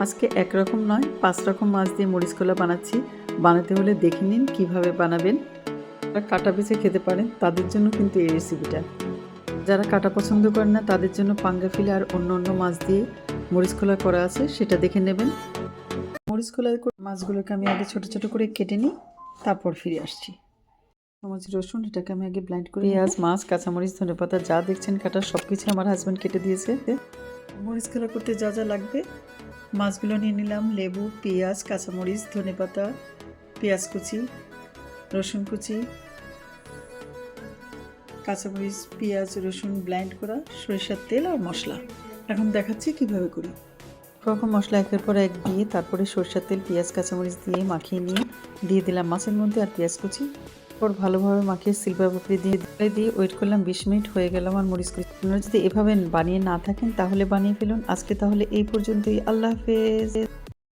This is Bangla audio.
আজকে একরকম নয় 5 রকম মাছ দিয়ে মরিচ কলা বানাচ্ছি। বানাতে হলে দেখে নিন কিভাবে বানাবেন। যারা কাটা বেছে খেতে পারেন তাদের জন্য কিন্তু এই রেসিপিটা। যারা কাটা পছন্দ করেন না তাদের জন্য পাঙ্গা ফিলে আর অন্য অন্য মাছ দিয়ে মরিচ কলা করা আছে, সেটা দেখে নেবেন। মরিচ কলা মাছগুলোকে আমি আগে ছোট ছোট করে কেটে নিই, তারপর ফিরে আসছি। চামচ রসুন, এটাকে আমি আগে ব্লেন্ড করে, পেঁয়াজ, মাছ, কাঁচামরিচ, ধনেপাতা যা দেখছেন কাটা সব কিছু আমার হাজব্যান্ড কেটে দিয়েছে। মরিচ কলা করতে যা যা লাগবে মাছগুলো নিয়ে নিলাম। লেবু, পেঁয়াজ, কাঁচামরিচ, ধনেপাতা, পেঁয়াজ কুচি, রসুন কুচি, কাঁচামরিচ, পেঁয়াজ, রসুন ব্লেন্ড করা, সরিষার তেল আর মশলা। এখন দেখাচ্ছি কিভাবে করি। রকম মশলা একের পর এক দিয়ে তারপরে সরিষার তেল, পেঁয়াজ, কাঁচামরিচ দিয়ে মাখিয়ে নিয়ে দিয়ে দিলাম মাছের মধ্যে আর পেঁয়াজ কুচি। তারপর ভালোভাবে মাখিয়ে সিলভার পাপড়ি দিয়ে ওয়েট করলাম 20 মিনিট। হয়ে গেল আমার মরিচ কুচি। আপনারা যদি এভাবে বানিয়ে না থাকেন তাহলে বানিয়ে ফেলুন। আজকে তাহলে এই পর্যন্তই। আল্লাহ হাফেজ।